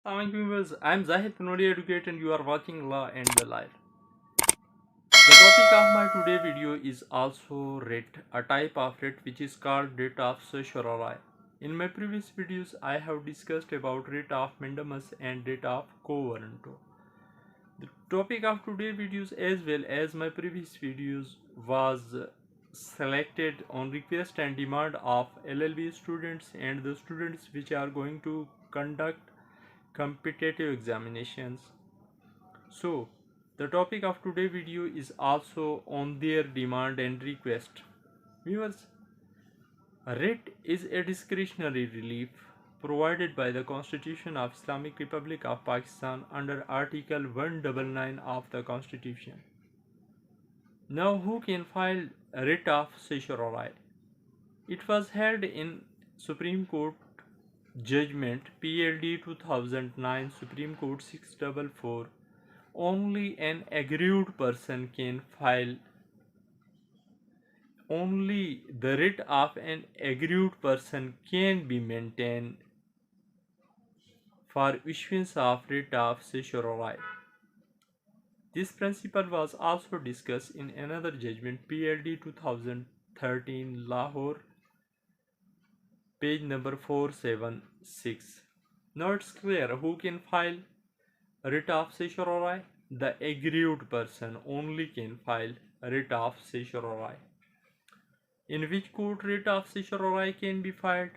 Assalamualaikum viewers. I'm Zahid Tanoli, advocate, and you are watching Law and the Life. The topic of my today video is also writ, a type of writ which is called writ of certiorari. In my previous videos, I have discussed about writ of mandamus and writ of quo warranto. The topic of today's videos as well as my previous videos was selected on request and demand of LLB students and the students which are going to conduct competitive examinations. So the topic of today's video is also on their demand and request. Viewers, writ is a discretionary relief provided by the Constitution of Islamic Republic of Pakistan under Article 199 of the Constitution. Now who can file a writ of certiorari? It was held in Supreme Court Judgment PLD 2009 Supreme Court 644. Only an aggrieved person can file. Only the writ of an aggrieved person can be maintained for issuance of writ of certiorari. This principle was also discussed in another judgment PLD 2013 Lahore, page number 476. Now it's clear who can file writ of certiorari. The aggrieved person only can file writ of certiorari. In which court writ of certiorari can be filed?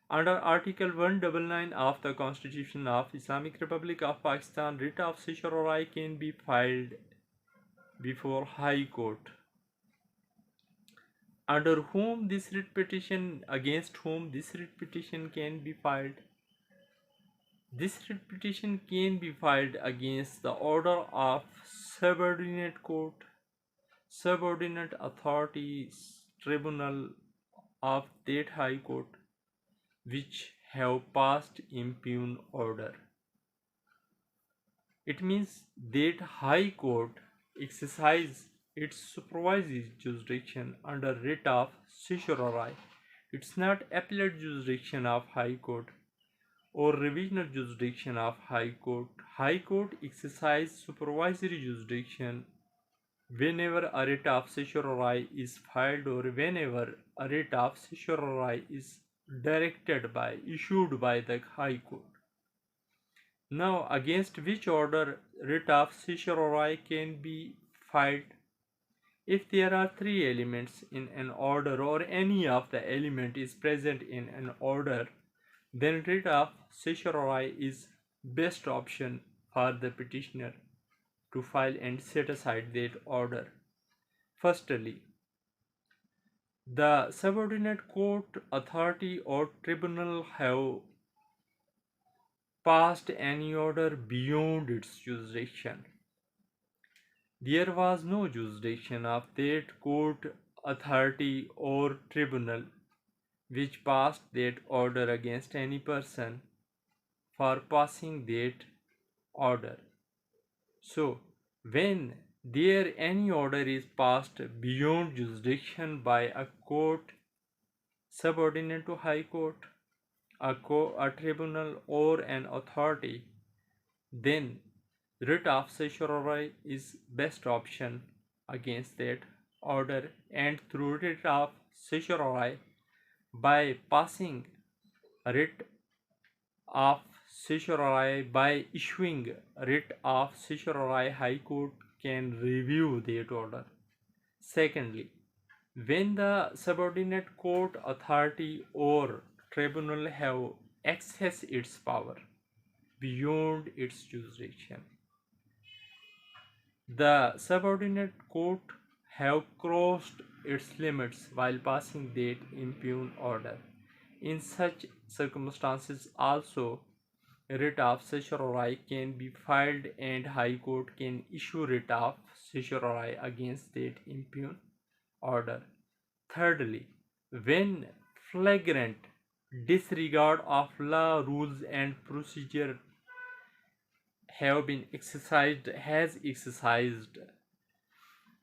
Under Article 199 of the Constitution of Islamic Republic of Pakistan, writ of certiorari can be filed before High Court. Under whom this writ petition, against whom this writ petition can be filed? This writ petition can be filed against the order of subordinate court, subordinate authorities, tribunal of that High Court which have passed impugned order. It means that High Court exercise its supervisory jurisdiction under writ of certiorari. It's not appellate jurisdiction of High Court or revisional jurisdiction of High Court. High Court exercise supervisory jurisdiction whenever a writ of certiorari is filed or whenever a writ of certiorari is issued by the High Court. Now, against which order writ of certiorari can be filed? If there are three elements in an order or any of the element is present in an order, then writ of certiorari is best option for the petitioner to file and set aside that order. Firstly, the subordinate court, authority or tribunal have passed any order beyond its jurisdiction. There was no jurisdiction of that court, authority or tribunal which passed that order against any person for passing that order. So, when there any order is passed beyond jurisdiction by a court subordinate to High Court, a tribunal or an authority, then writ of certiorari is best option against that order, and through writ of certiorari, by passing writ of certiorari, by issuing writ of certiorari, High Court can review that order. Secondly, when the subordinate court, authority or tribunal have accessed its power beyond its jurisdiction, the subordinate court have crossed its limits while passing that impugned order. In such circumstances also, writ of certiorari can be filed and High Court can issue writ of certiorari against that impugned order. Thirdly, when flagrant disregard of law, rules and procedure has exercised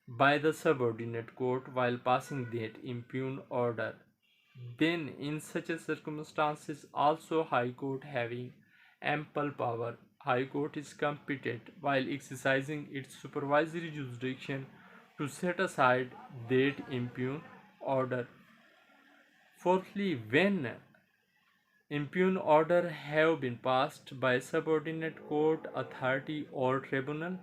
by the subordinate court while passing that impugned order, then in such circumstances also High Court having ample power. High Court is competent while exercising its supervisory jurisdiction to set aside that impugn order. Fourthly, when impugn order have been passed by subordinate court, authority or tribunal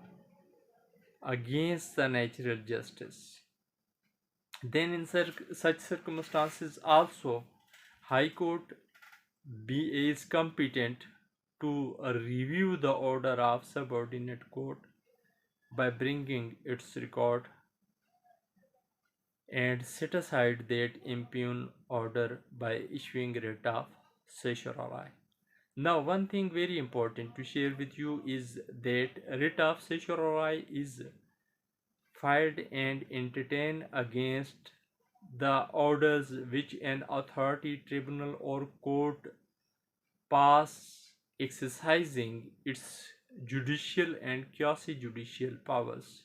against the natural justice, then in such circumstances also High Court is competent to review the order of subordinate court by bringing its record and set aside that impugn order by issuing writ of certiorari. Now, one thing very important to share with you is that writ of certiorari is filed and entertained against the orders which an authority, tribunal, or court pass exercising its judicial and quasi-judicial powers.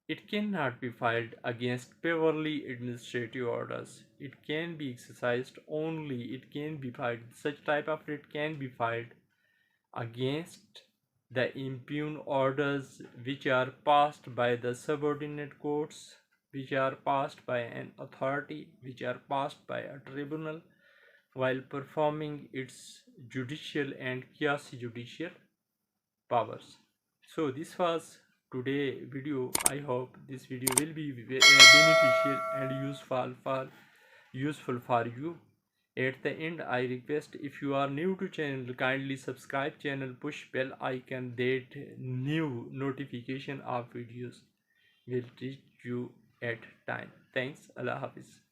It cannot be filed against purely administrative orders. It can be exercised only, it can be filed, such type of writ can be filed against the impugn orders which are passed by the subordinate courts, which are passed by an authority, which are passed by a tribunal while performing its judicial and quasi-judicial powers. So this was today video. I hope this video will be beneficial and useful for you. At the end, I request, if you are new to channel, kindly subscribe channel, push bell icon, that new notification of videos will reach you at time. Thanks. Allah Hafiz.